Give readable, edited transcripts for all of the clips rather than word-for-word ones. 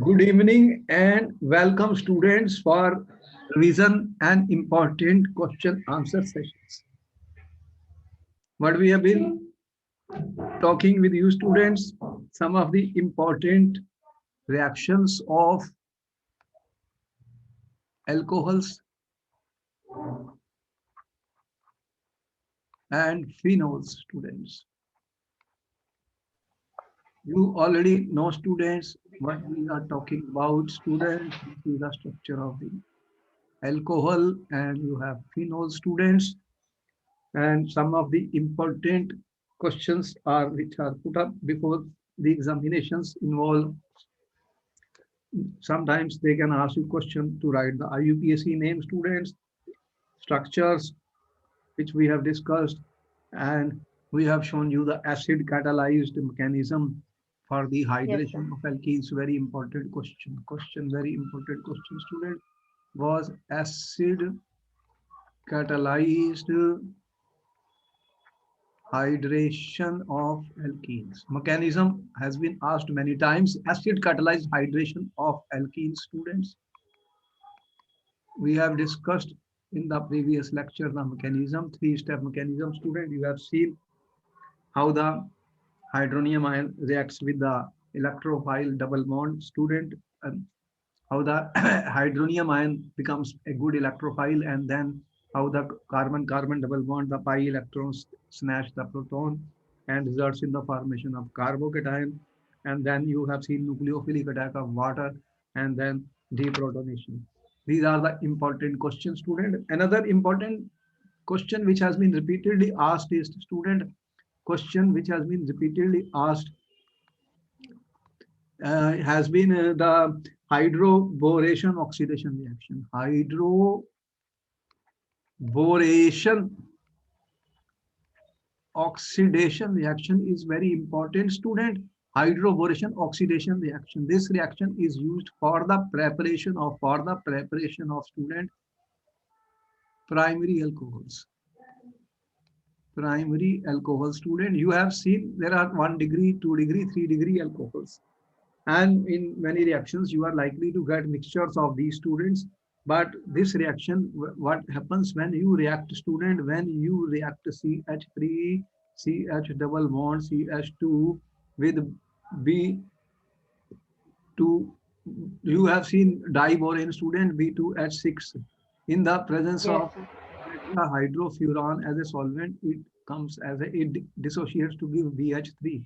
Good evening and welcome students for revision and important question answer sessions. What we have been talking with you students, some of the important reactions of alcohols and phenols students. You already know students what we are talking about students. This is the structure of the alcohol and you have phenol students. And some of the important questions are which are put up before the examinations involve. Sometimes they can ask you question to write the IUPAC name students, structures which we have discussed, and we have shown you the acid catalyzed mechanism for the Yes, sir. hydration of alkenes. Very important question. Very important question student was acid catalyzed hydration of alkenes. Mechanism has been asked many times. Acid catalyzed hydration of alkenes students. We have discussed in the previous lecture the mechanism, three-step mechanism student. You have seen how the hydronium ion reacts with the electrophile double bond student and how the hydronium ion becomes a good electrophile and then how the carbon-carbon double bond, the pi electrons snatch the proton and results in the formation of carbocation. And then you have seen nucleophilic attack of water and then deprotonation. These are the important questions, student. Another important question which has been repeatedly asked is student question which has been repeatedly asked has been the hydroboration oxidation reaction. Hydroboration oxidation reaction is very important student. Hydroboration oxidation reaction. This reaction is used for the preparation of student primary alcohols. Primary alcohol student. You have seen there are 1 degree, 2 degree, 3 degree alcohols. And in many reactions you are likely to get mixtures of these students, but this reaction, what happens when you react student, when you react CH3 CH double bond CH2 with B2, you have seen diborane student B2H6 in the presence Yes, of sir. hydrofuran as a solvent, it comes as a, it dissociates to give BH3.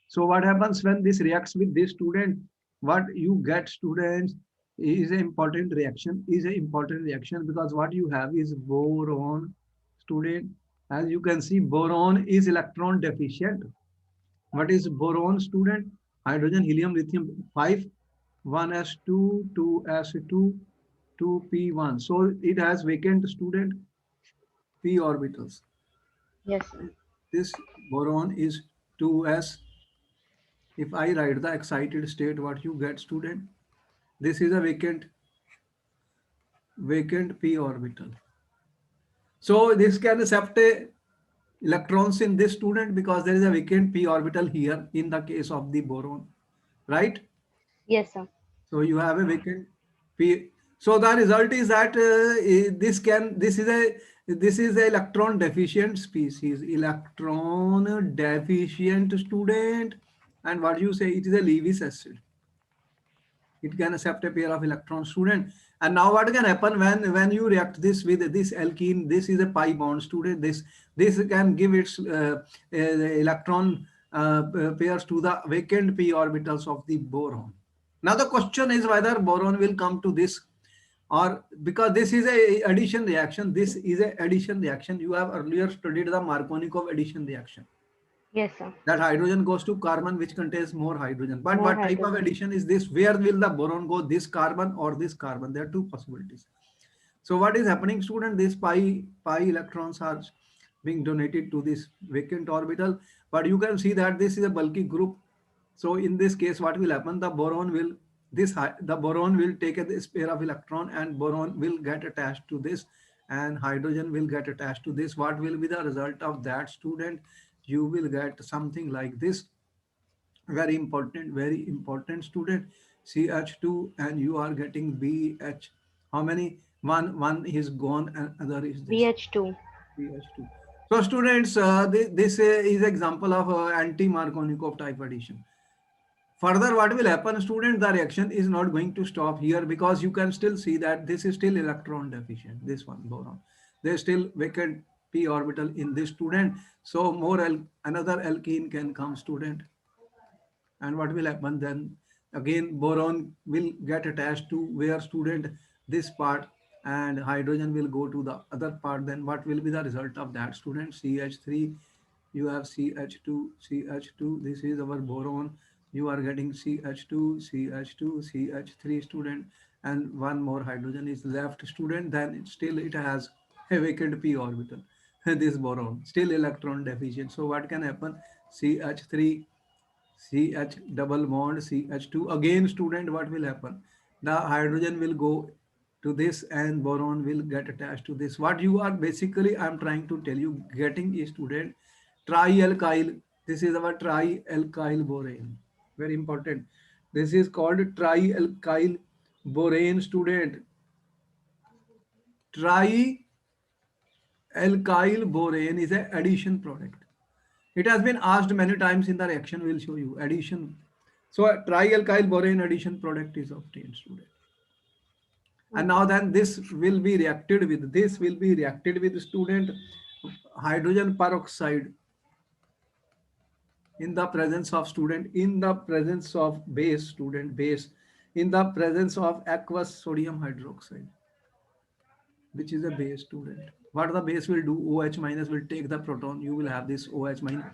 So what happens when this reacts with this student? What you get students is an important reaction, because what you have is boron student. As you can see, boron is electron deficient. What is boron student? Hydrogen, helium, lithium, 5, 1s2, 2s2, 2p1. So it has vacant student p orbitals. Yes, sir. This boron is 2s. If I write the excited state, what you get student? This is a vacant p orbital. So this can accept electrons in this student because there is a vacant p orbital here in the case of the boron, right? Yes, sir. So you have a vacant p. So the result is that this is a electron deficient species, electron deficient student, and what you say, it is a Lewis acid. It can accept a pair of electrons student. And now what can happen when you react this with this alkene? This is a pi bond student. This can give its electron pairs to the vacant p orbitals of the boron. Now the question is whether boron will come to this, or because this is a addition reaction. This is a addition reaction. You have earlier studied the Markovnikov addition reaction, Yes, sir. that hydrogen goes to carbon which contains more hydrogen. But More what type of hydrogen. addition is this? Where will the boron go? This carbon or this carbon? There are two possibilities. So what is happening, student? These pi electrons are being donated to this vacant orbital, but you can see that this is a bulky group. So in this case, what will happen? The boron will take this pair of electron, and boron will get attached to this, and hydrogen will get attached to this. What will be the result of that, student? You will get something like this. very important student. CH2 and you are getting BH. How many? One is gone and other is this. BH2. BH2. So students, this is example of anti-Markovnikov type addition. Further, what will happen, student, the reaction is not going to stop here because you can still see that this is still electron deficient, this one boron. There is still vacant p orbital in this student. So more another alkene can come, student. And what will happen then? Again, boron will get attached to where, student, this part, and hydrogen will go to the other part. Then what will be the result of that, student? CH3, you have CH2, CH2. This is our boron. You are getting CH2, CH2, CH3, student, and one more hydrogen is left, student. Then still it has a vacant p orbital. This boron still electron deficient. So what can happen? CH3, CH double bond CH2. Again, student, what will happen? The hydrogen will go to this and boron will get attached to this. What you are basically, I'm trying to tell you, getting is, student, trialkyl. This is our trialkyl borane. Very important. This is called trialkyl borane, student. Trialkyl borane is an addition product. It has been asked many times in the reaction. We'll show you addition. So a trialkyl borane addition product is obtained, student. And now Okay. then this will be reacted with, student, hydrogen peroxide in the presence of, student, in the presence of base, student, base, in the presence of aqueous sodium hydroxide, which is a base, student. What the base will do, OH minus will take the proton, you will have this OH minus,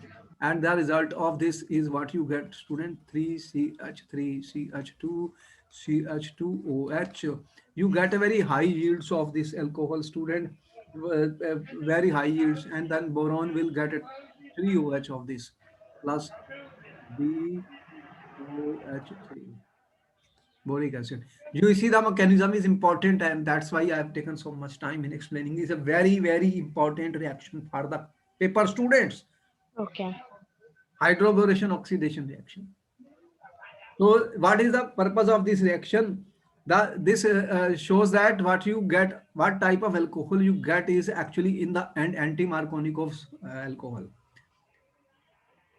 and the result of this is what you get, student, 3CH3, CH2, CH2OH. You get a very high yields of this alcohol, student, very high yields, and then boron will get a 3OH of this plus BOH3, boric acid. You see the mechanism is important, and that's why I have taken so much time in explaining. It's a very important reaction for the paper, students. Okay. Hydroboration oxidation reaction. So what is the purpose of this reaction? This shows that what you get, what type of alcohol you get is actually in the end anti-Markovnikov's alcohol.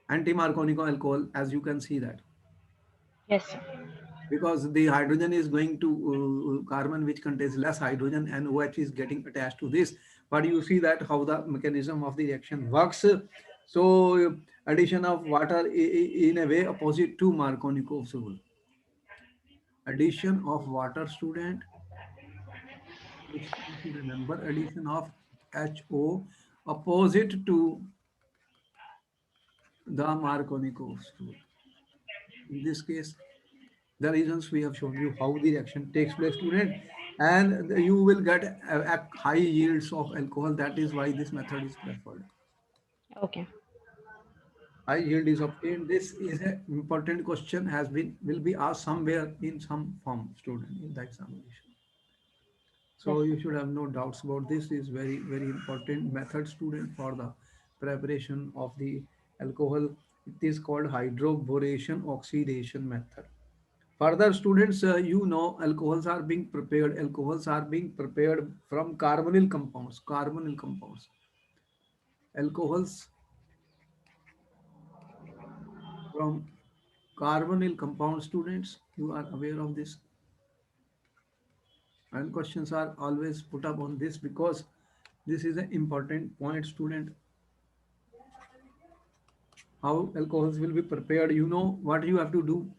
Anti-Markovnikov alcohol, as you can see that. Yes, sir. Because the hydrogen is going to carbon which contains less hydrogen and OH is getting attached to this. But you see that how the mechanism of the reaction works. So addition of water in a way opposite to Markovnikov's rule. Addition of water, student, you should remember, addition of HO opposite to the Markovnikov's rule. In this case, the reasons we have shown you how the reaction takes place, student, and you will get a high yields of alcohol. That is why this method is preferred. Okay. High yield is obtained. This is an important question, has been, will be asked somewhere in some form, student, in the examination. Yes, So sir. you should have no doubts about this. Is very important method, student, for the preparation of the alcohol. It is called hydroboration oxidation method. Further, students, you know, alcohols are being prepared. Alcohols are being prepared from carbonyl compounds. Carbonyl compounds. Alcohols from carbonyl compound, students. You are aware of this. And questions are always put up on this because this is an important point, student. How alcohols will be prepared. You know what you have to do.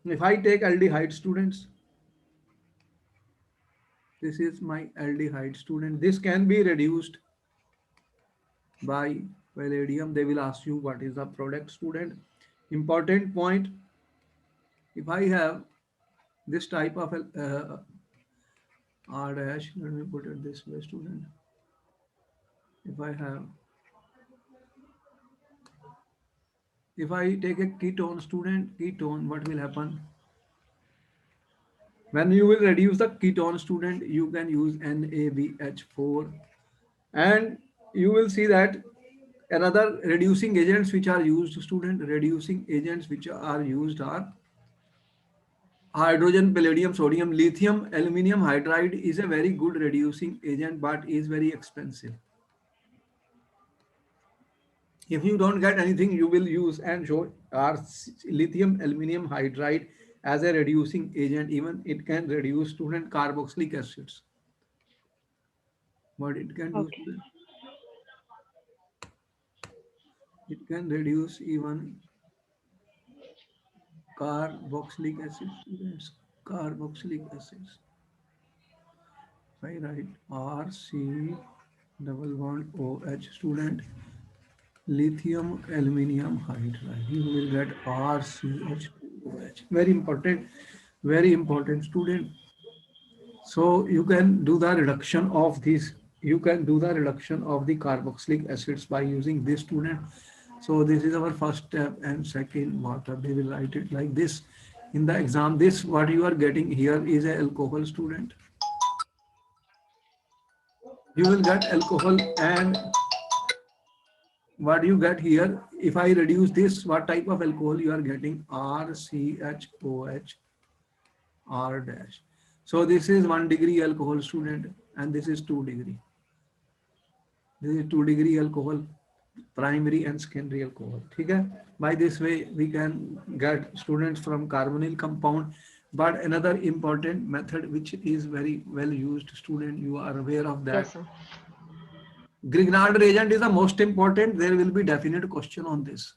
If I take aldehyde, students, this is my aldehyde, student. This can be reduced by palladium. They will ask you what is the product, student. Important point, if I have this type of R dash, let me put it this way, student. If I have, if I take a ketone, student, ketone, what will happen? When you will reduce the ketone, student, you can use NaBH4, and you will see that Another reducing agents which are used, student, reducing agents which are used are hydrogen, palladium, sodium, lithium, aluminum hydride is a very good reducing agent, but is very expensive. If you don't get anything, you will use and show our lithium aluminum hydride as a reducing agent. Even it can reduce student carboxylic acids. What it can do, Okay. student? It can reduce even carboxylic acids, students. Carboxylic acids. If I write RC double bond OH, student, lithium aluminum hydride, you will get RCH2OH. Very important, student. So you can do the reduction of these. You can do the reduction of the carboxylic acids by using this, student. So this is our first step, and second, water. They will write it like this in the exam. This what you are getting here is a alcohol, student. You will get alcohol, and what you get here, if I reduce this, what type of alcohol you are getting? RCHOH R dash. So this is 1 degree alcohol, student, and this is 2 degree. This is 2 degree alcohol, primary and secondary alcohol. Okay? By this way, we can get students from carbonyl compound. But another important method which is very well used, student, you are aware of that. Yes, sir. Grignard reagent is the most important. There will be definite question on this.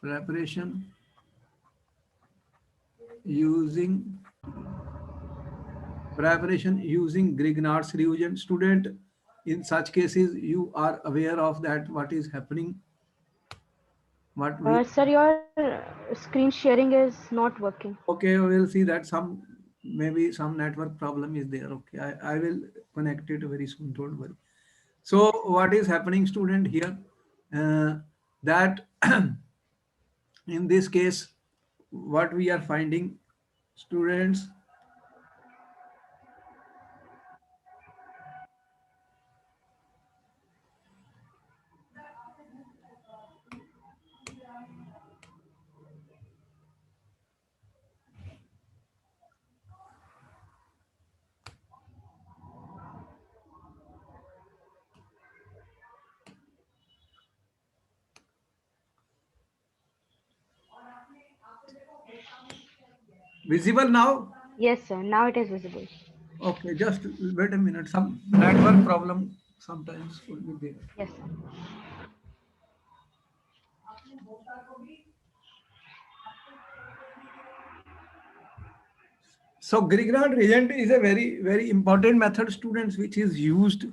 Preparation using Grignard's reagent. Student, in such cases, you are aware of that what is happening. What we Sir, your screen sharing is not working. Okay, we'll see that maybe some network problem is there. Okay, I will connect it very soon. Don't worry. So what is happening, student, here? That in this case, what we are finding, students, visible now? Yes, sir. Now it is visible. Okay, just wait a minute. Some network problem sometimes will be there. Yes, sir. So Grignard reagent is a very important method, students, which is used.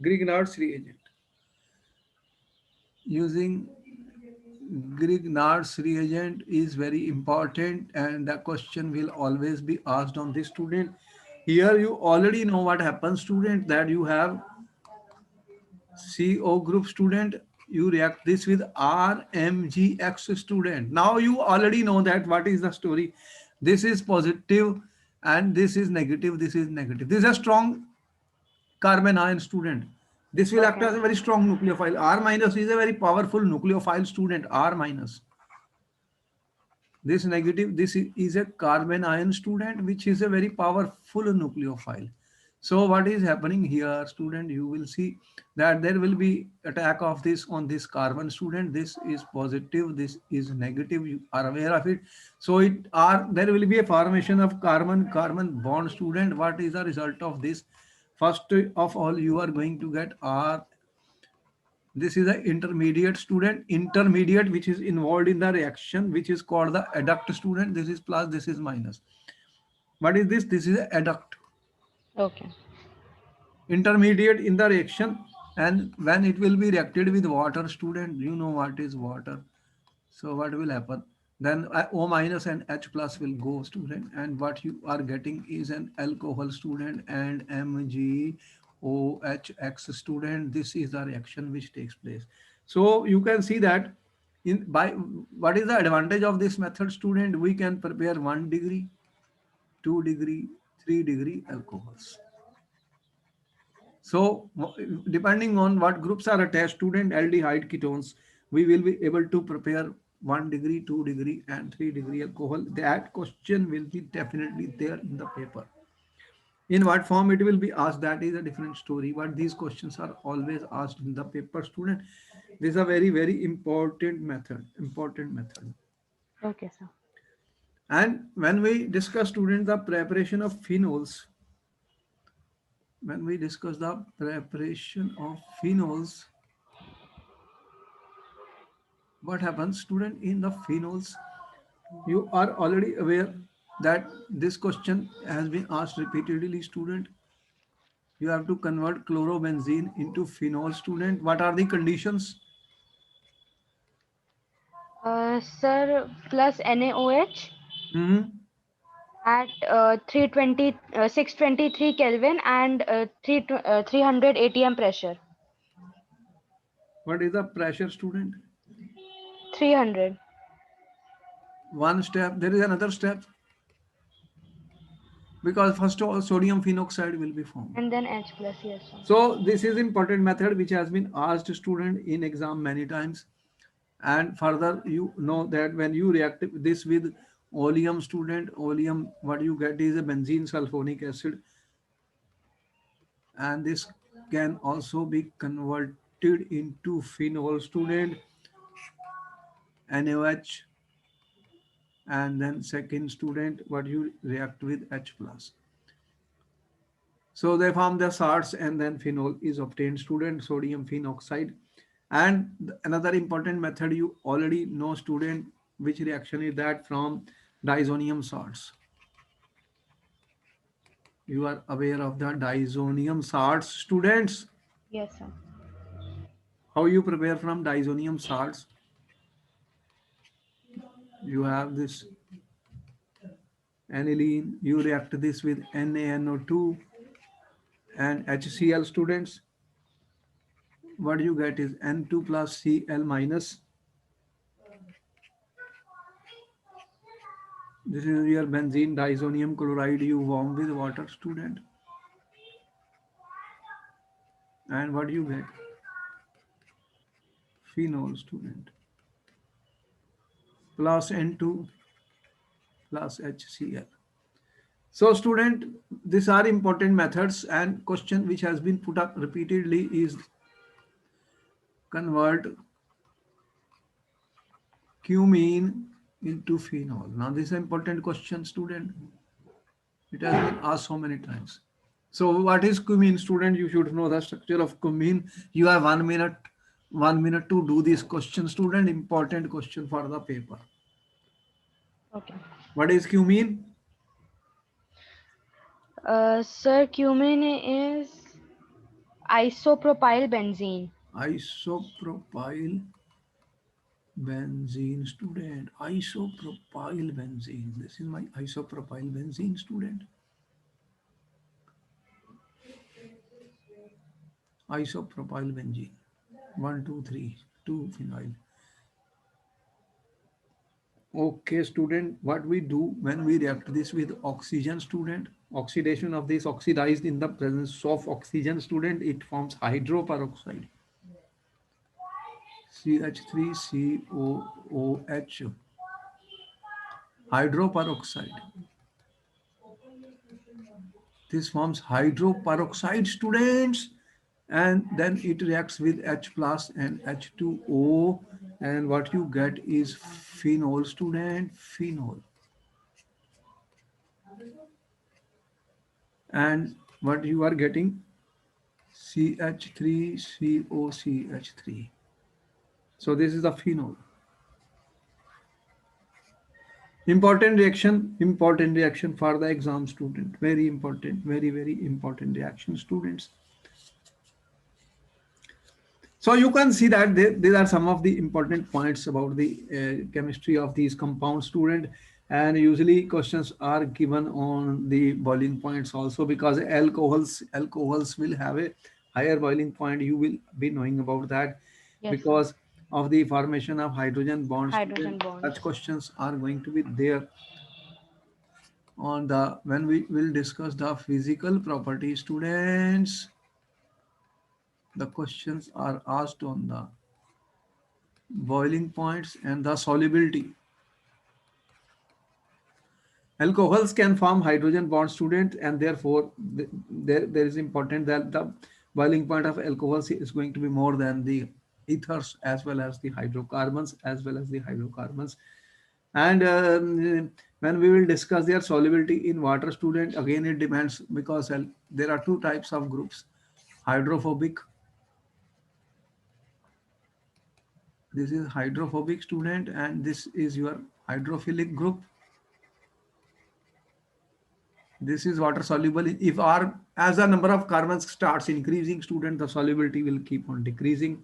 Grignard's reagent. Using Grignard's reagent is very important, and the question will always be asked on this, student. Here you already know what happens, student, that you have CO group, student. You react this with RMGX, student. Now you already know that what is the story. This is positive and this is negative. This is negative. This is a strong carbon ion, student. This will act Okay. as a very strong nucleophile. R minus is a very powerful nucleophile, student. R minus. This negative, this is a carbon ion, student, which is a very powerful nucleophile. So what is happening here, student? You will see that there will be attack of this on this carbon, student. This is positive, this is negative. You are aware of it. So there will be a formation of carbon bond, student. What is the result of this? First of all, you are going to get R. This is an intermediate, student, intermediate, which is involved in the reaction, which is called the adduct, student. This is plus, this is minus. What is this? This is an adduct. Okay. Intermediate in the reaction, and when it will be reacted with water, student, you know what is water. So what will happen? Then O minus and H plus will go, student, and what you are getting is an alcohol, student, and MgOHX, student. This is the reaction which takes place. So you can see that what is the advantage of this method, student? We can prepare 1 degree, 2 degree, 3 degree alcohols. So depending on what groups are attached, student aldehyde ketones, we will be able to prepare 1 degree, 2 degree, and 3 degree alcohol. That question will be definitely there in the paper. In what form it will be asked, that is a different story. But these questions are always asked in the paper, student. This is a very, very important method. Important method. Okay, sir. And when we discuss, student, the preparation of phenols, when we discuss the preparation of phenols, what happens, student, in the phenols? You are already aware that this question has been asked repeatedly, student. You have to convert chlorobenzene into phenol, student. What are the conditions? Sir, plus NaOH Mhm. at 623 Kelvin and 300 atm pressure. What is the pressure, student? 300 One step. There is another step, because first of all, sodium phenoxide will be formed. and then H plus, yes, sir. So this is important method which has been asked student in exam many times. And further, you know that when you react this with oleum, student, oleum, what you get is a benzene sulfonic acid, and this can also be converted into phenol, student, NaOH, and then second, student, what you react with H plus. So they form the salts and then phenol is obtained, student, sodium phenoxide. And another important method you already know, student, which reaction is that from diazonium salts. You are aware of the diazonium salts, students. Yes, sir. How you prepare from diazonium salts? You have this aniline, you react this with NaNO2 and HCl, students. What you get is N2 plus Cl minus. This is your benzene diazonium chloride you warm with water, student. And what you get? Phenol, student. Plus N2 plus HCl. So student, these are important methods, and question which has been put up repeatedly is convert cumene into phenol. Now this is an important question, student. It has been asked so many times. So what is cumene, student? You should know the structure of cumene. You have 1 minute, 1 minute to do this question, student. Important question for the paper. Okay. What is cumene? Sir, cumin is isopropyl benzene. Isopropyl benzene, student. Isopropyl benzene. This is my isopropyl benzene, student. Isopropyl benzene. One, two, three, two phenyl. Okay, student, what we do when we react this with oxygen, student? Oxidation of this oxidized in the presence of oxygen, student, it forms hydroperoxide. CH3COOH. Hydroperoxide. This forms hydroperoxide, students, and then it reacts with H plus and H2O, and what you get is phenol, student, phenol. And what you are getting, CH3COCH3. So this is the phenol. Important reaction for the exam, student. Very important, very, very important reaction, students. So you can see that these are some of the important points about the chemistry of these compounds, student. And usually questions are given on the boiling points also, because alcohols will have a higher boiling point. You will be knowing about that Yes, sir. because of the formation of hydrogen bonds. Hydrogen Student. bonds. Such questions are going to be there on the when we will discuss the physical properties, students. The questions are asked on the boiling points and the solubility. Alcohols can form hydrogen bond, student, and therefore there is important that the boiling point of alcohols is going to be more than the ethers as well as the hydrocarbons and when we will discuss their solubility in water, student, again it depends because there are two types of groups: hydrophobic. This is hydrophobic, student, and this is your hydrophilic group. This is water soluble. If R, as the number of carbons starts increasing, student, the solubility will keep on decreasing.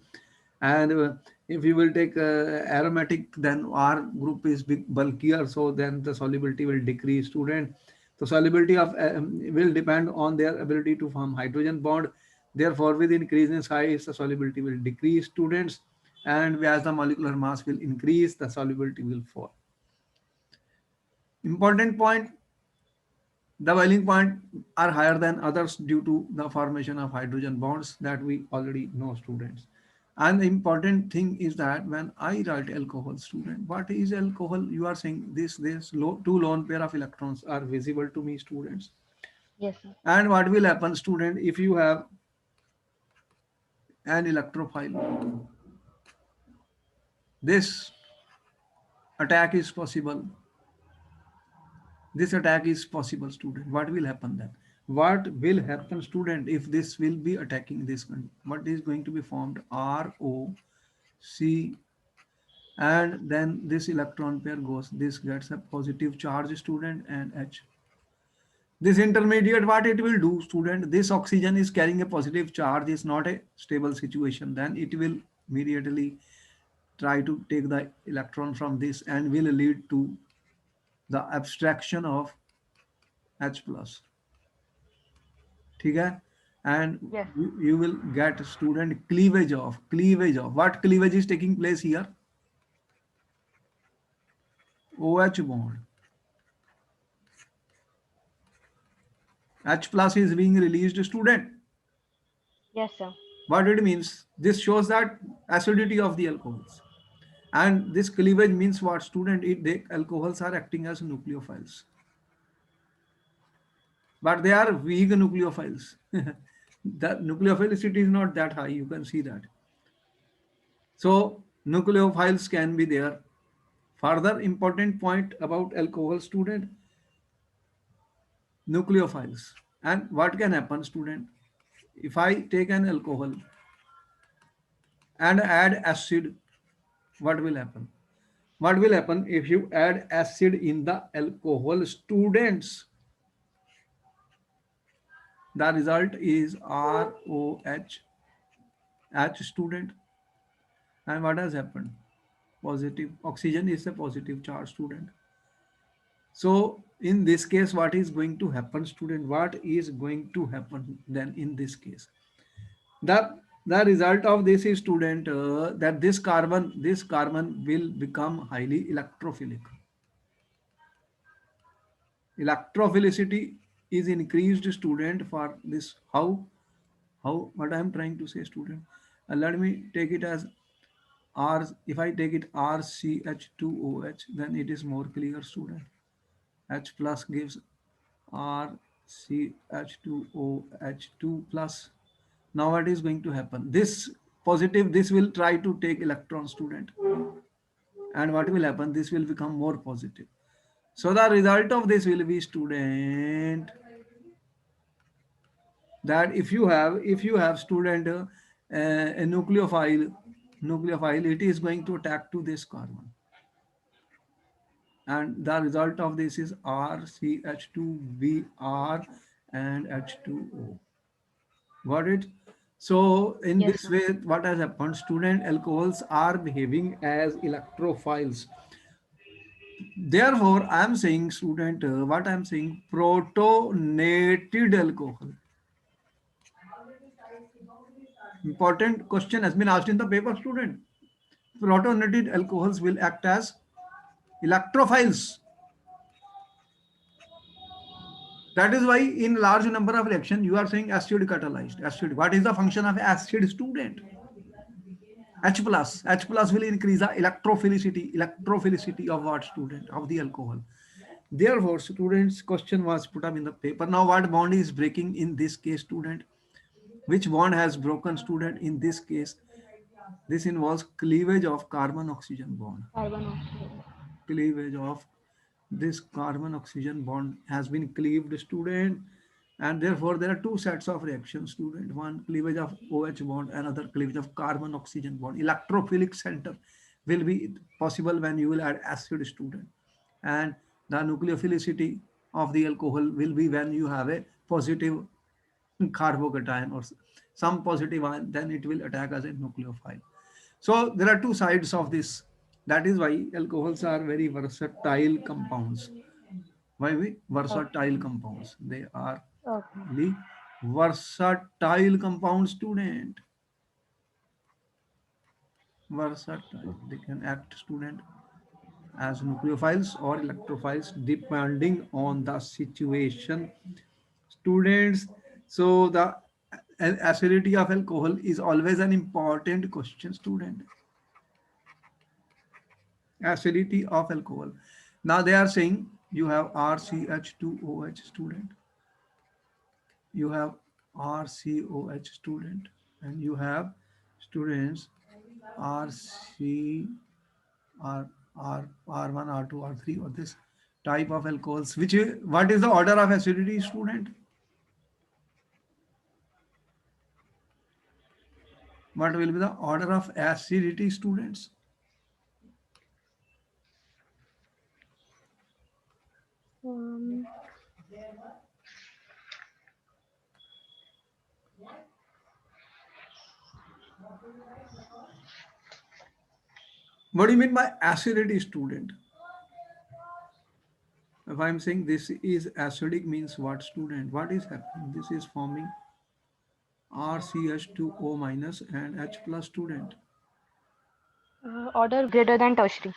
And if you will take aromatic, then R group is big bulkier, so then the solubility will decrease, student. The solubility of will depend on their ability to form hydrogen bond. Therefore, with increase in size, the solubility will decrease, students. And as the molecular mass will increase, the solubility will fall. Important point: the boiling point are higher than others due to the formation of hydrogen bonds that we already know, students. And the important thing is that when I write alcohol, student, what is alcohol? You are saying this two lone pair of electrons are visible to me, students. Yes, sir. And what will happen, student, if you have an electrophile? This attack is possible. This attack is possible, student. What will happen then? What will happen, student, if this will be attacking this one? What is going to be formed? ROC, and then this electron pair goes, this gets a positive charge, student, and H. This intermediate, what it will do, student, this oxygen is carrying a positive charge, is not a stable situation, then it will immediately try to take the electron from this and will lead to the abstraction of H plus. ठीक है? And Yes. you will get, student, cleavage of what cleavage is taking place here? OH bond. H plus is being released, student. Yes, sir. What it means? This shows that acidity of the alcohols. And this cleavage means what, student? The alcohols are acting as nucleophiles. But they are weak nucleophiles. The nucleophilicity is not that high. You can see that. So nucleophiles can be there. Further important point about alcohol, student, nucleophiles. And what can happen, student? If I take an alcohol and add acid, what will happen? What will happen if you add acid in the alcohol, students? The result is ROH, H, student. And what has happened? Positive. Oxygen is a positive charge, student. So in this case, what is going to happen, student? What is going to happen then in this case? The, the result of this is, student, that this carbon will become highly electrophilic. Electrophilicity is increased, student, for this. How what I am trying to say, student? Let me take it as R. If I take it RCH2OH, then it is more clear, student. H plus gives RCH2OH2 plus. Now what is going to happen? This positive, this will try to take electron, student. And what will happen? This will become more positive. So the result of this will be, student, that if you have student a nucleophile, it is going to attack to this carbon. And the result of this is RCH2Br and H2O. Got it? So in Yes, this sir. way, what has happened, student, alcohols are behaving as electrophiles. Therefore, I am saying, student, what I am saying, protonated alcohol. Important question has been asked in the paper, student. Protonated alcohols will act as electrophiles. That is why in large number of reaction, you are saying acid catalyzed. Acid. What is the function of acid, student? H plus. H plus will increase the electrophilicity. Electrophilicity of what, student? Of the alcohol. Therefore, students' question was put up in the paper. Now, what bond is breaking in this case, student? Which bond has broken, student, in this case? This involves cleavage of carbon-oxygen bond. Carbon oxygen. Cleavage of this carbon oxygen bond has been cleaved, student, and therefore there are two sets of reactions, student. One cleavage of OH bond, another cleavage of carbon oxygen bond. Electrophilic center will be possible when you will add acid, student, and the nucleophilicity of the alcohol will be when you have a positive carbocation or some positive ion, then it will attack as a nucleophile. So there are two sides of this. That is why alcohols are very versatile compounds. Why we Okay. versatile compounds? They are Okay. really versatile compounds, student. Versatile. They can act, student, as nucleophiles or electrophiles depending on the situation, students. So the acidity of alcohol is always an important question, student. Acidity of alcohol. Now they are saying you have RCH2OH, student. You have RCOH, student, and you have, students, RC R R1, R2, R3, or this type of alcohols. Which what is the order of acidity, student? What will be the order of acidity, students? Um, What do you mean by acidity, student? If I'm saying this is acidic, means what, student? What is happening? This is forming RCH2O minus and H plus, student. order greater than tertiary.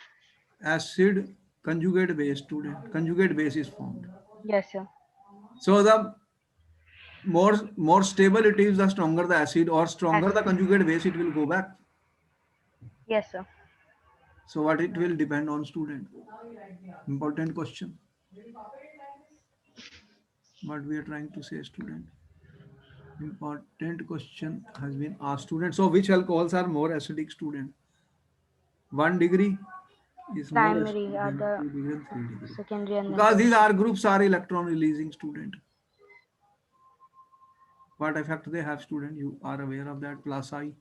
Acid conjugate base, student. Conjugate base is formed. Yes, sir. So the more stable it is, the stronger the acid, or stronger the Acid. conjugate base, it will go back. Yes, sir. So what it will depend on, student? Important question. What we are trying to say, student? Important question has been asked, student. So which alcohols are more acidic, student? 1 degree is more Primary, acidic than other 2 degree and 3 degree. secondary, and then Because these tertiary. R groups are electron releasing, student. What effect they have, student? You are aware of that, plus I.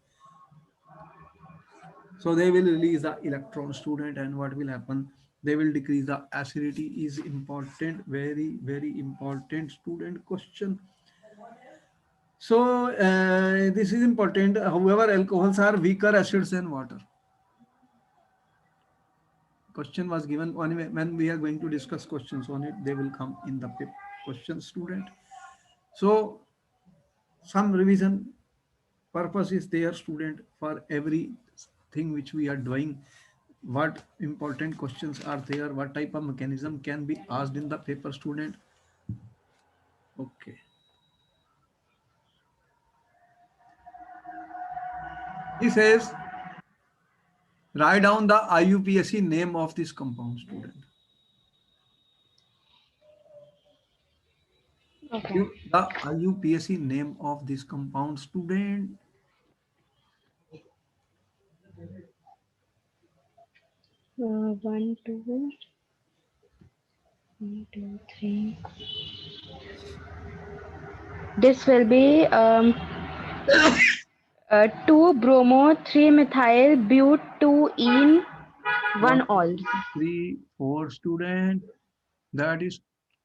So they will release the electron, student, and what will happen? They will decrease the acidity. Is important, very, very important, student question. So this is important. However, alcohols are weaker acids than water. Question was given when we are going to discuss questions on it. They will come in the question, student. So some revision purpose is there, student, for every thing which we are doing. What important questions are there? What type of mechanism can be asked in the paper, student? Okay. He says, write down the IUPAC name of this compound, student. Okay. Give the IUPAC name of this compound, student. 1, 2, 1, 2, 3. This will be 2 bromo 3 methyl but 2 ene One, 1 all. two, three, four, student. That is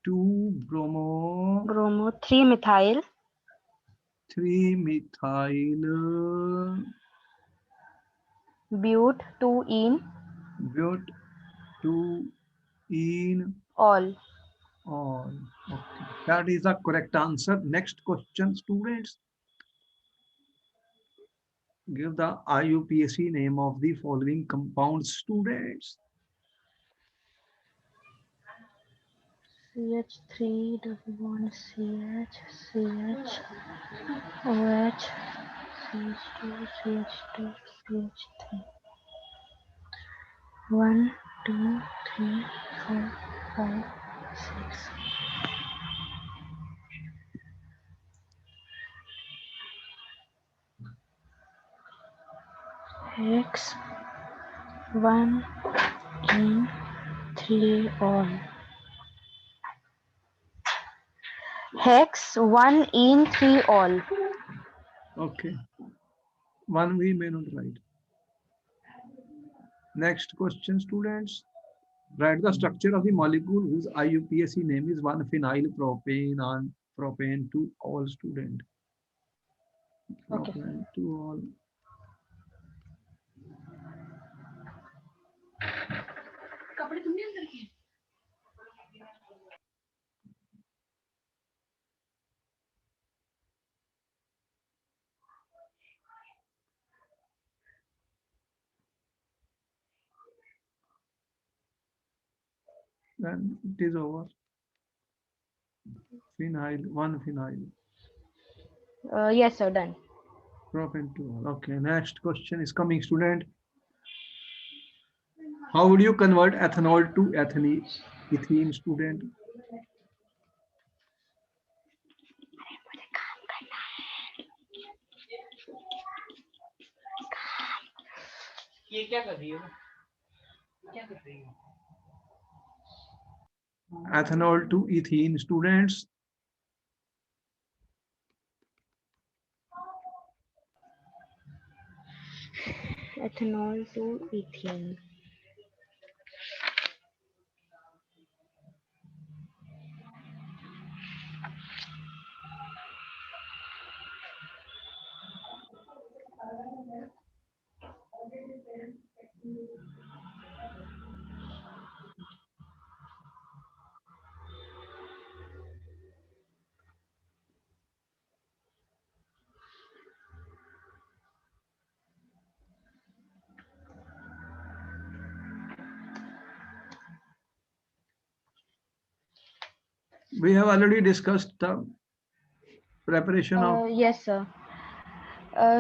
2 bromo, Bromo 3 methyl 3 methyl but 2 ene but 2 in all. all. Okay, that is the correct answer. Next question, students. Give the IUPAC name of the following compounds, students. CH3 double bond CH CH OH CH2 CH2 CH3 1 2 3 4 5 6 X 1 in 3 all. Hex 1 in 3 all. Okay. One we may not write. Next question, students. Write the structure of the molecule whose IUPAC name is 1-phenyl propane on propane to all student. Okay. Propane to all. Then it is over. Phenyl, 1-phenyl Yes, sir. Done. propane to all. Okay. Next question is coming, student. How would you convert ethanol to ethene, student? ये क्या कर रही हो क्या कर रही हो Ethanol to ethene, students. Ethanol to ethene. We have already discussed the preparation of Yes, sir.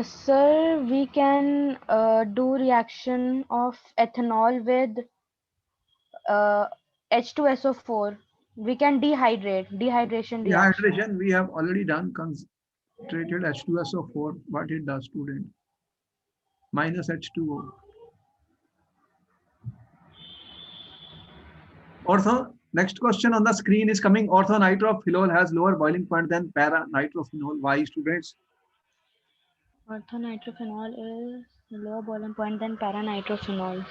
Sir, we can do reaction of ethanol with uh, H2SO4. We can dehydration reaction. dehydration. We have already done concentrated H2SO4. What it does, student? Minus H2O. Ortho, next question on the screen is coming. Orthonitrophenol has lower boiling point than para-nitrophenol. Why, students? Orthonitrophenol is lower boiling point than para-nitrophenol.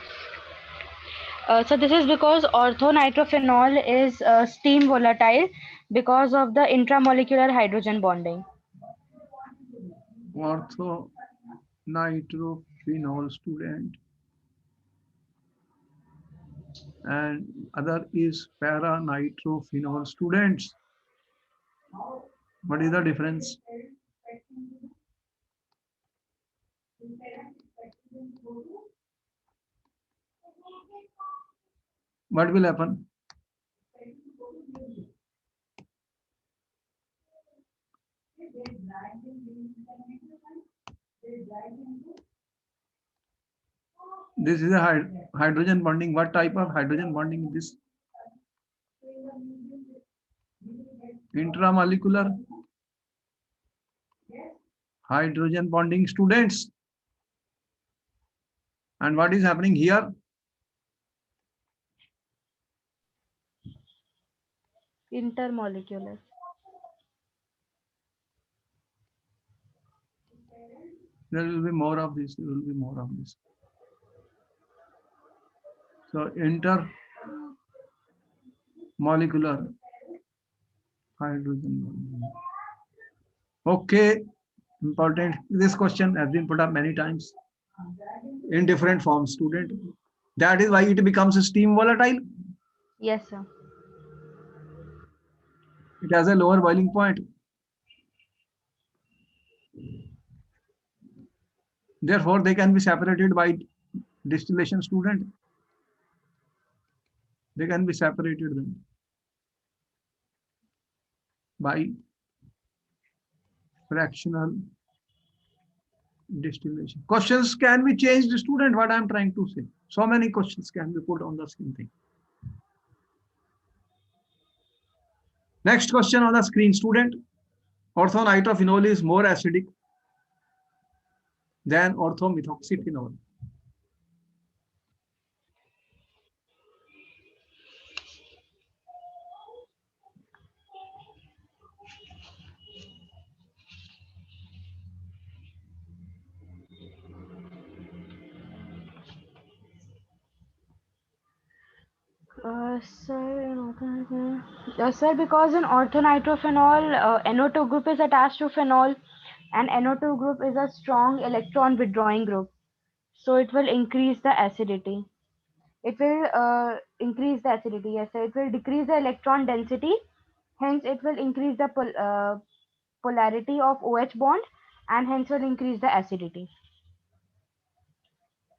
So this is because orthonitrophenol is steam volatile because of the intramolecular hydrogen bonding. Orthonitrophenol, student. And other is para-nitrophenol, students. What is the difference? What will happen? This is a hydrogen bonding. What type of hydrogen bonding is this? Intramolecular hydrogen bonding, students. And what is happening here? Intermolecular. There will be more of this. There will be more of this. So intermolecular hydrogen bonding. Okay, important. This question has been put up many times in different forms, student. That is why it becomes a steam volatile. Yes, sir. It has a lower boiling point. Therefore, they can be separated by distillation, student. They can be separated then. by fractional distillation. Questions can be changed, student, what I'm trying to say. So many questions can be put on the same thing. Next question on the screen, student. Orthonitrophenol is more acidic than orthomethoxyphenol. Sir, because in orthonitrophenol, NO2 group is attached to phenol, and NO2 group is a strong electron withdrawing group. So it will increase the acidity. It will increase the acidity, yes, sir. It will decrease the electron density. Hence, it will increase the polarity of OH bond, and hence will increase the acidity.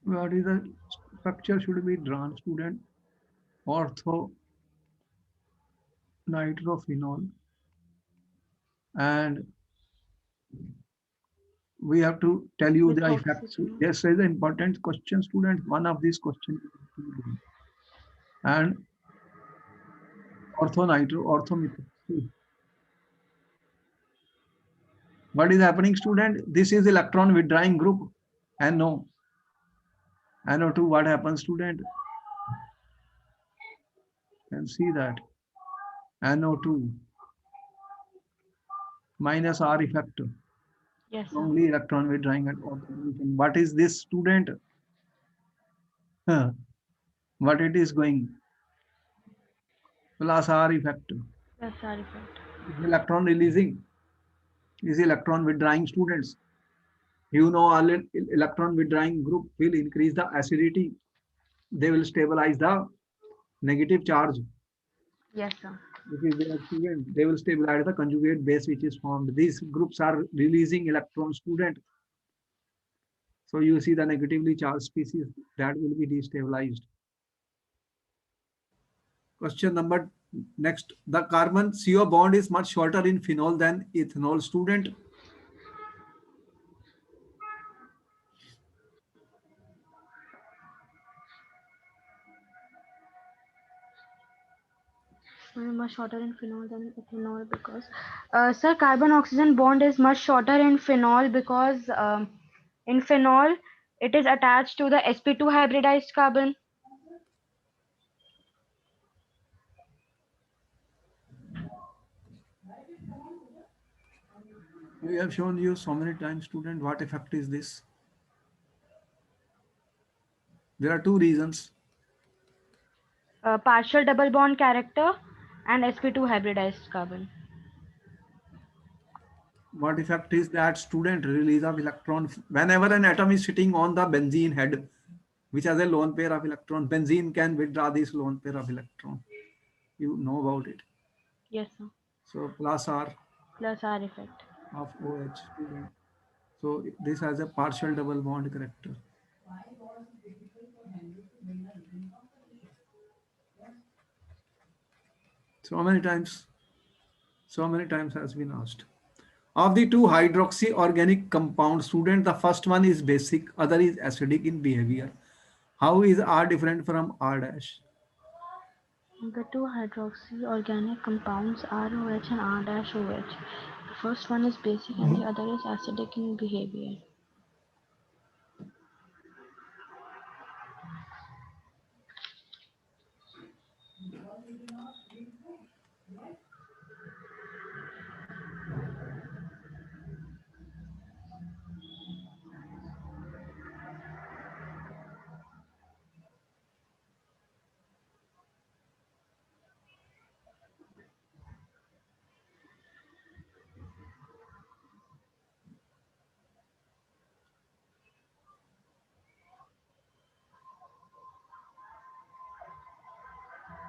What is the structure should be drawn, student? Orthonitrophenol, and we have to tell you the effects. Methoxyphenol. Yes, is an important question, student. One of these questions. And orthomethoxy. What is happening, student? This is electron withdrawing group. NO. NO2, what happens, student? You can see that. NO2 minus R effect. Yes, sir. Only electron withdrawing at orthogonal. What is this, student? What it is going? Plus R effect. Plus R effect. Electron releasing is electron withdrawing, students. You know, all electron withdrawing group will increase the acidity. They will stabilize the negative charge. Yes, sir. Because they are student, they will stabilize the conjugate base which is formed. These groups are releasing electrons, student. So you see the negatively charged species that will be destabilized. Question number next. The carbon CO bond is much shorter in phenol than ethanol, student. Much shorter in phenol than ethanol because, sir, carbon oxygen bond is much shorter in phenol because in phenol it is attached to the sp2 hybridized carbon. We have shown you so many times, student. What effect is this? There are two reasons. Partial double bond character and sp2 hybridized carbon. What effect is that, student? Release of electron. Whenever an atom is sitting on the benzene head, which has a lone pair of electron, benzene can withdraw this lone pair of electron. You know about it. Yes, sir. So plus R Plus R effect. of OH, student. So this has a partial double bond character. So many times has been asked. Of the two hydroxy organic compounds, student, the first one is basic, other is acidic in behavior. How is R different from R dash? The two hydroxy organic compounds ROH and R-OH. The first one is basic and the other is acidic in behavior.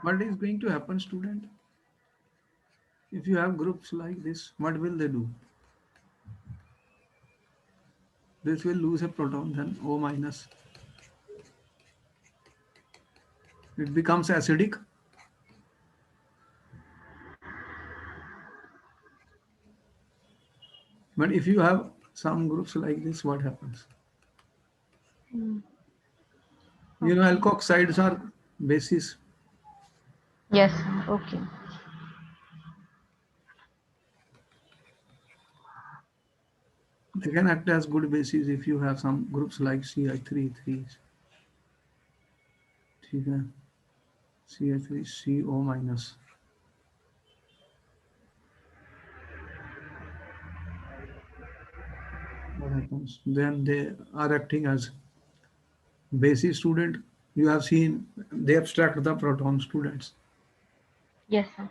What is going to happen, student? If you have groups like this, what will they do? This will lose a proton, then O minus. It becomes acidic. But if you have some groups like this, what happens? Mm. You know, Okay. alkoxides are bases. Yes, sir. Okay. They can act as good bases if you have some groups like CH3 ठीक है CH3CO minus. What happens? Then they are acting as basis student. You have seen they abstract the proton students. Yes, sir.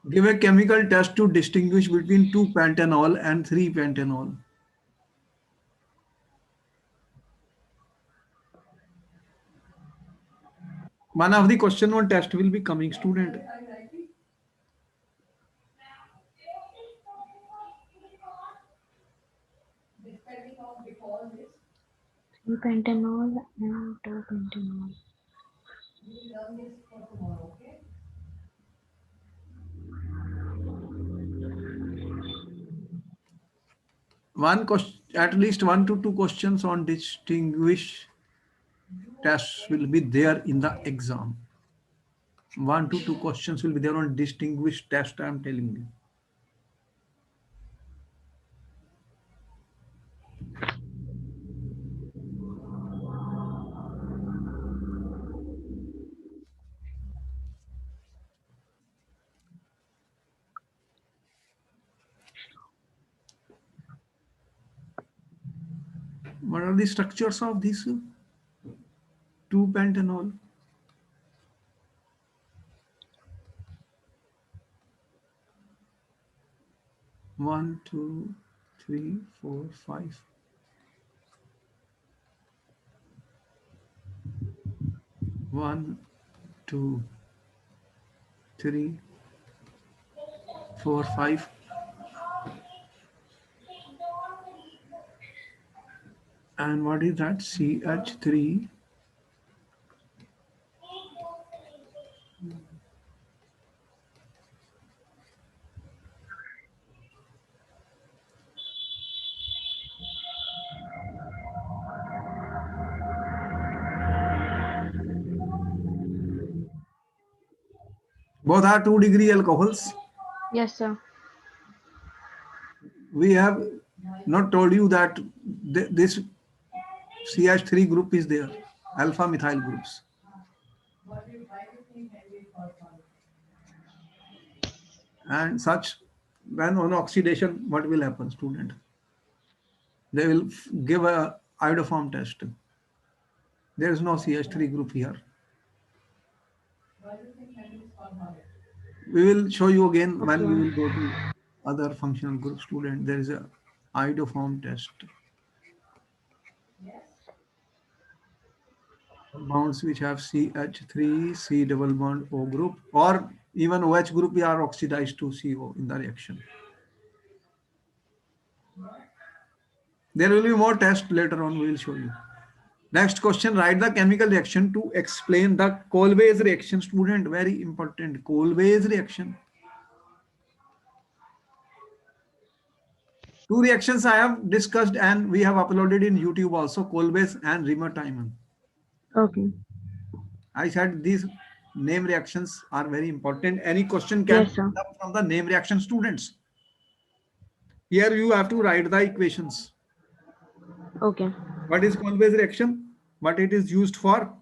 Give a chemical test to distinguish between 2-pentanol and 3-pentanol. One of the question on test will be coming student. Three pentanol and two pentanol. One question, at least 1 to 2 questions on distinguish tests will be there in the exam. 1 to 2 questions will be there on distinguished test. I am telling you. What are the structures of this 2-pentanol? One, two, three, four, five. One, two, three, four, five. And what is that? CH3. Both are 2-degree alcohols. Yes, sir. We have not told you that this CH3 group is there, alpha methyl groups. And such, when on oxidation, what will happen, student? They will give a iodoform test. There is no CH3 group here. We will show you again when we Okay. will go to other functional group student. There is a iodoform test. Bonds which have CH3, C double bond O group, or even OH group are oxidized to CO in the reaction. There will be more tests later on, we will show you. Next question, write the chemical reaction to explain the Kolbe's reaction, student, very important, Kolbe's reaction. Two reactions I have discussed and we have uploaded in YouTube also, Kolbe's and Rimmer-Tiemann. Okay. I said these name reactions are very important. Any question can Yes, sir. come from the name reaction, students. Here you have to write the equations. Okay. What is Kolbe's reaction? What it is used for?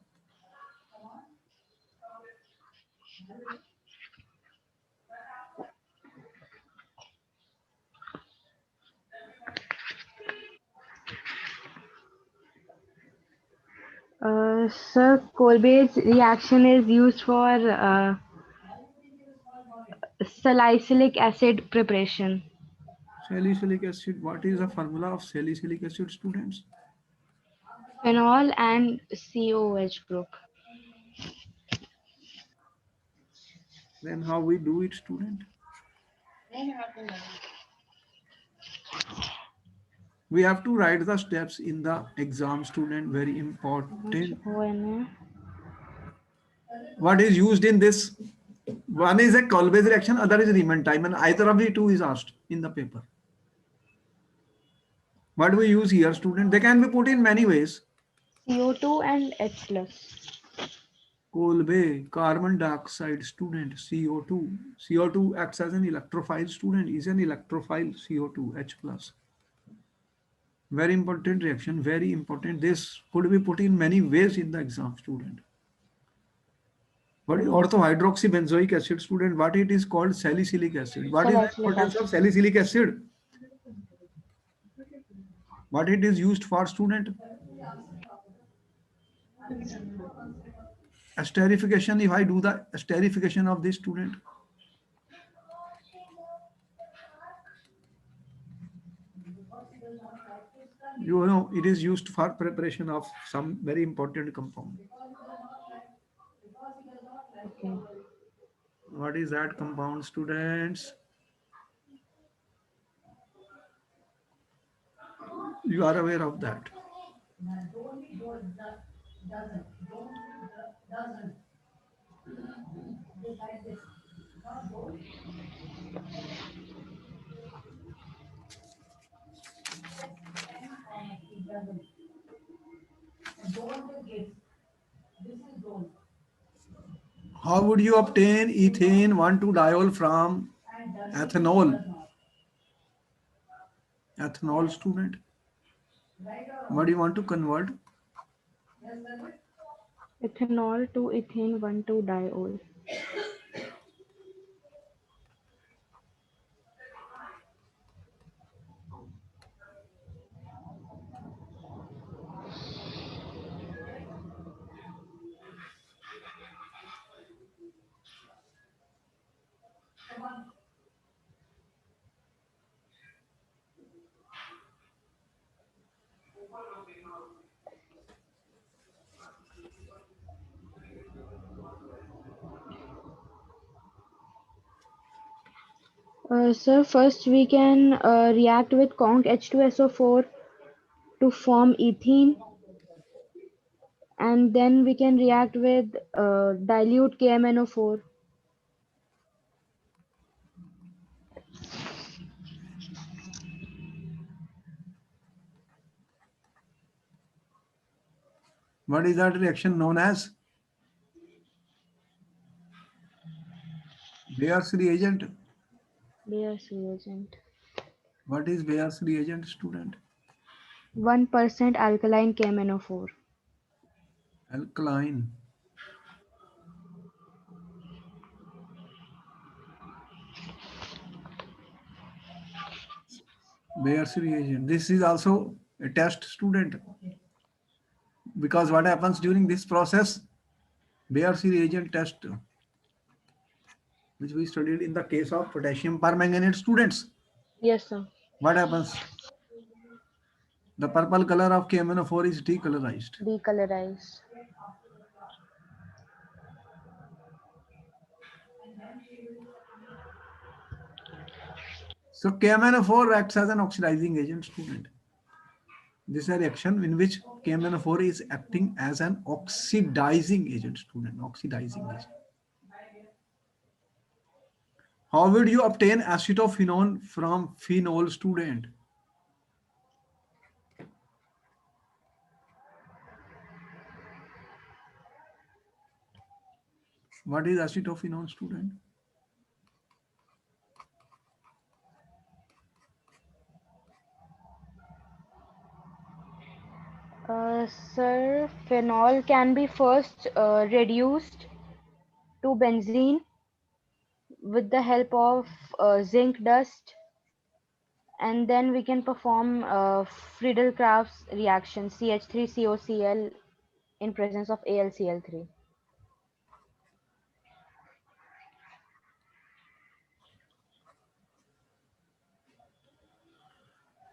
Sir, Kolbe's reaction is used for salicylic acid preparation. Salicylic acid. What is the formula of salicylic acid, students? Phenol and COH group. Then how we do it, student? We have to write the steps in the exam, student, very important. ONA. What is used in this? One is a Kolbe's reaction, other is Riemann-Tiemann. Either of the two is asked in the paper. What do we use here, student? They can be put in many ways. CO2 and H plus. Kolbe, carbon dioxide, student, CO2. CO2 acts as an electrophile, student, is an electrophile, CO2, H plus. Very important reaction, very important. This could be put in many ways in the exam, student. What is orthohydroxybenzoic acid, student? What it is called? Salicylic acid. What is the Salicylic importance acid. of salicylic acid? What it is used for, student? Esterification. If I do the esterification of this, student, you know it is used for preparation of some very important compound. Okay. What is that compound, students? You are aware of that. How would you obtain ethane 1,2-diol from ethanol? Ethanol, student. What do you want to convert? Ethanol to ethane 1,2-diol. Sir, first we can react with conc H2SO4 to form ethene, and then we can react with dilute KMNO4. What is that reaction known as? Bayer's reagent. Bayer's reagent. What is Bayer's reagent, student? 1% alkaline KMNO4. Alkaline. Bayer's reagent. This is also a test, student, because what happens during this process? Bayer's reagent test, which we studied in the case of potassium permanganate, students. Yes, sir. What happens? The purple color of KMNO4 is decolorized. Decolorized. So KMNO4 acts as an oxidizing agent, student. This is a reaction in which KMNO4 is acting as an oxidizing agent, student. Oxidizing agent. How would you obtain acetophenone from phenol, student? What is acetophenone, student? Sir, phenol can be first reduced to benzene with the help of zinc dust, and then we can perform Friedel-Crafts reaction CH3COCl in presence of AlCl3.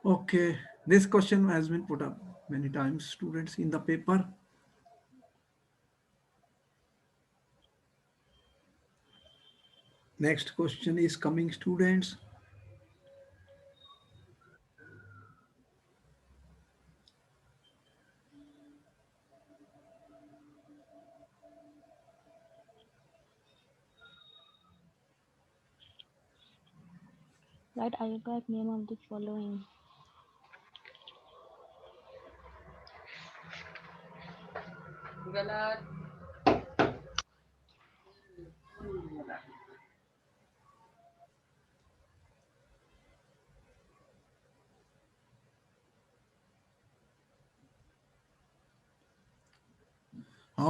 Okay, this question has been put up many times, students, in the paper. Next question is coming, students. Write isotope name of the following. How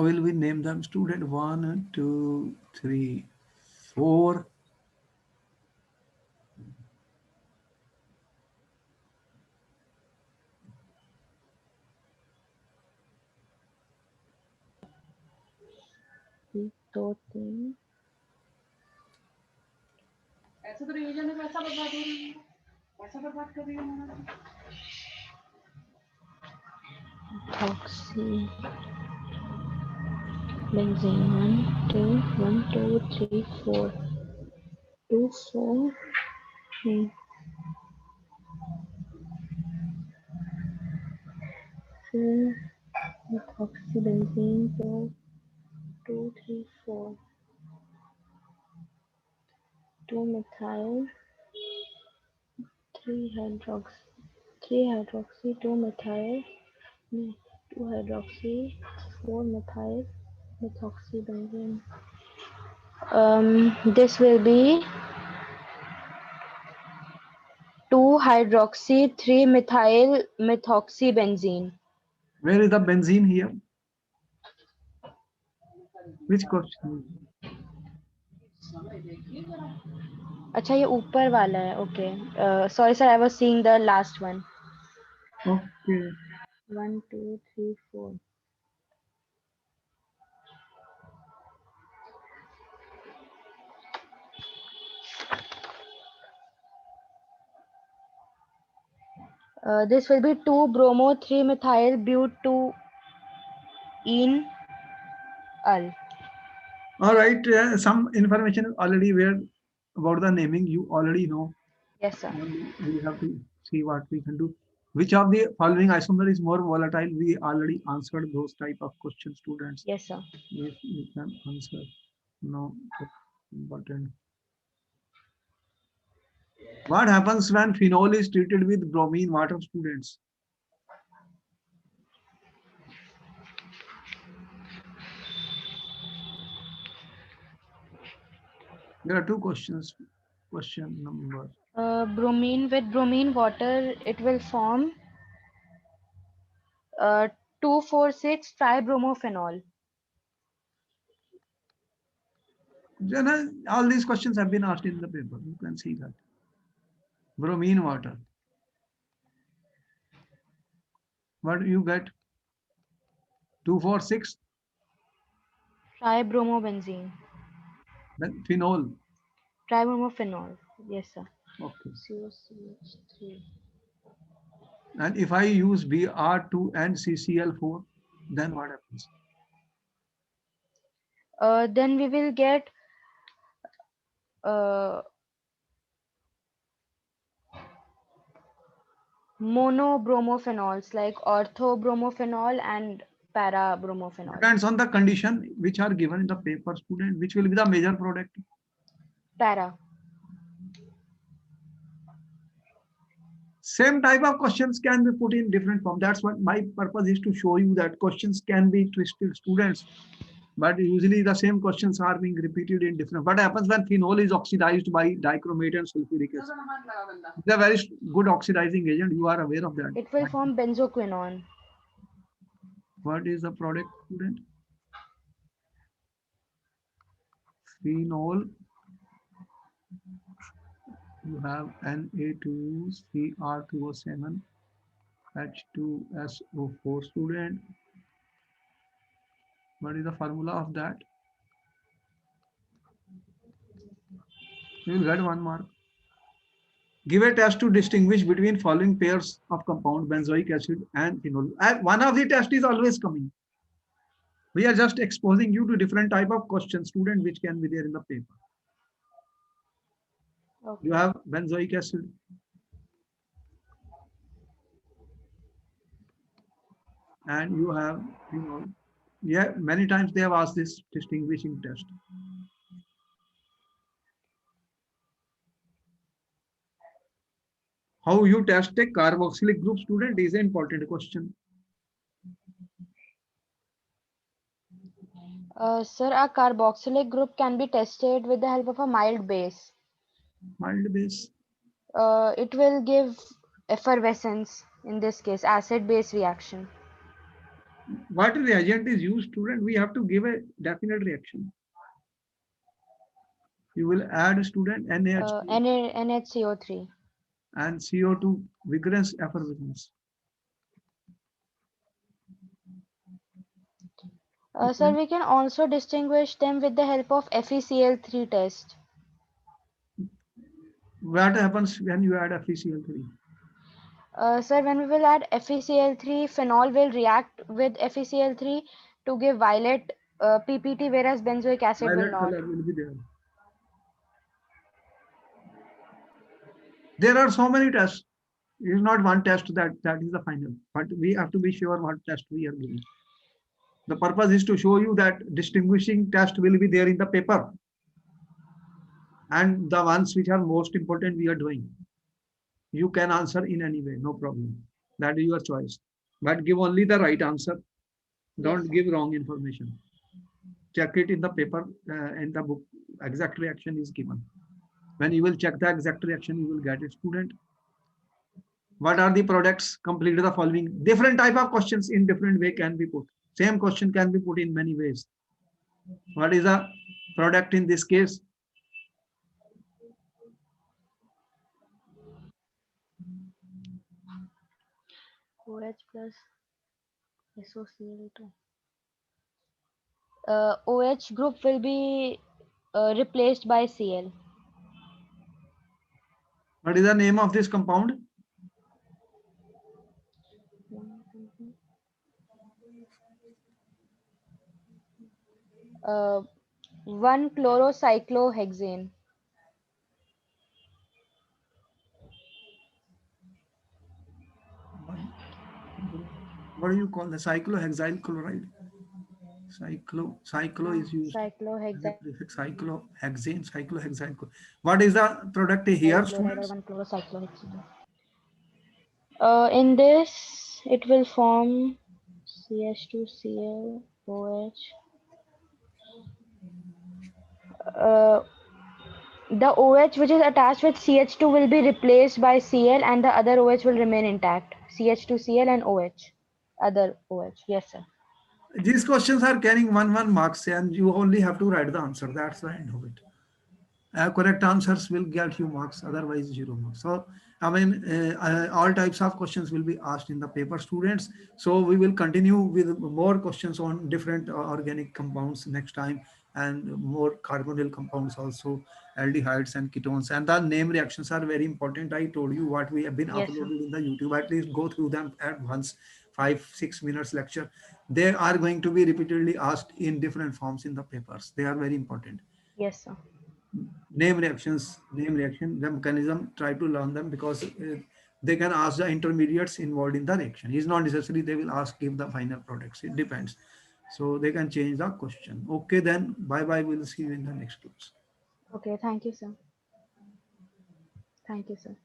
will we name them? Student 1, 2, 3, 4. एक, दो, तीन, ऐसे तो revision में पैसा बर्बाद हो रही है, पैसा बर्बाद कर रही है हमारा। oxy, benzene, 1, 2, 1, 2, 3, 4, 2, 4, 4, methoxy benzene, 4, 2, 3, 4, 2 methyl, 3 hydroxy, 3 hydroxy, 2 methyl, 2 hydroxy, 4 methyl, methoxy benzene. This will be 2 hydroxy 3 methyl methoxy benzene. Where is the benzene here? Which question? अच्छा ये ऊपर वाला है. Okay. Sorry sir, I was seeing the last one. Okay. 1, 2, 3, 4. This will be 2 bromo 3 methyl butene al. All right. Some information already where about the naming you already know. Yes sir. Only we have to see what we can do. Which of the following isomer is more volatile? We already answered those type of questions, students. Yes sir. If you can answer, no button. What happens when phenol is treated with bromine water, students? There are two questions. Question number. Bromine with bromine water, it will form 2,4,6 tribromophenol. All these questions have been asked in the paper. You can see that. Bromine water. What do you get? 2,4,6. Tribromobenzene. Then phenol. Tribromophenol. Yes, sir. Okay. COCH3. And if I use Br2 and CCl4, then what happens? Then we will get monobromophenols like orthobromophenol and parabromophenol. Depends on the condition which are given in the paper, student. Which will be the major product? Para. Same type of questions can be put in different form. That's what my purpose is, to show you that questions can be twisted, students. But usually the same questions are being repeated in different. What happens when phenol is oxidized by dichromate and sulfuric acid? It's a very good oxidizing agent. You are aware of that. It will form benzoquinone. What is the product, student? Phenol. You have Na2Cr2O7 H2SO4, student. What is the formula of that? You will get 1 mark. Give a test to distinguish between following pairs of compound, benzoic acid and phenol. One of the test is always coming. We are just exposing you to different type of questions, student, which can be there in the paper. Okay. You have benzoic acid. And you have phenol. Yeah, many times they have asked this distinguishing test. How you test a carboxylic group, student, is an important question. Sir, a carboxylic group can be tested with the help of a mild base. Mild base. It will give effervescence, in this case, acid-base reaction. What reagent is used, student? We have to give a definite reaction. You will add, student, NaH2 NaCO3. and CO2 vigorous effervescence. Sir, we can also distinguish them with the help of FeCl3 test. What happens when you add FeCl3? Sir, when we will add FeCl3, phenol will react with FeCl3 to give violet PPT, whereas benzoic acid will Violet not. color will be there. There are so many tests. It is not one test that is the final, but we have to be sure what test we are giving. The purpose is to show you that distinguishing test will be there in the paper, and the ones which are most important we are doing. You can answer in any way, no problem. That is your choice. But give only the right answer. Don't Yes, give wrong information. Check it in the paper, in the book. Exact reaction is given. When you will check the exact reaction, you will get it, student. What are the products? Complete the following. Different type of questions in different way can be put. Same question can be put in many ways. What is a product in this case? OH plus SOCl2. OH group will be replaced by Cl. What is the name of this compound? Uh, 1-chlorocyclohexane. What do you call the cyclohexyl chloride? Cyclo is used. Cyclohexyl Cyclohexane. What is the product here, chloride or students? 1-chlorocyclohexane. In this, it will form CH2Cl OH. The OH which is attached with CH2 will be replaced by Cl and the other OH will remain intact. CH2Cl and OH. Other OH. Yes, sir. These questions are carrying one marks, and you only have to write the answer. That's the end of it. Correct answers will get you marks, otherwise 0 marks. So I mean, all types of questions will be asked in the paper, students. So we will continue with more questions on different organic compounds next time, and more carbonyl compounds also, aldehydes and ketones. And the name reactions are very important. I told you what we have been Yes, sir. uploaded in the YouTube. At least go through them at once. 5-6 minutes lecture. They are going to be repeatedly asked in different forms in the papers. They are very important. Yes, sir. Name reactions, name reaction, the mechanism, try to learn them, because they can ask the intermediates involved in the reaction. It's not necessary they will ask give the final products. It depends. So they can change the question. Okay, then bye bye. We'll see you in the next class. Okay, thank you, sir. Thank you, sir.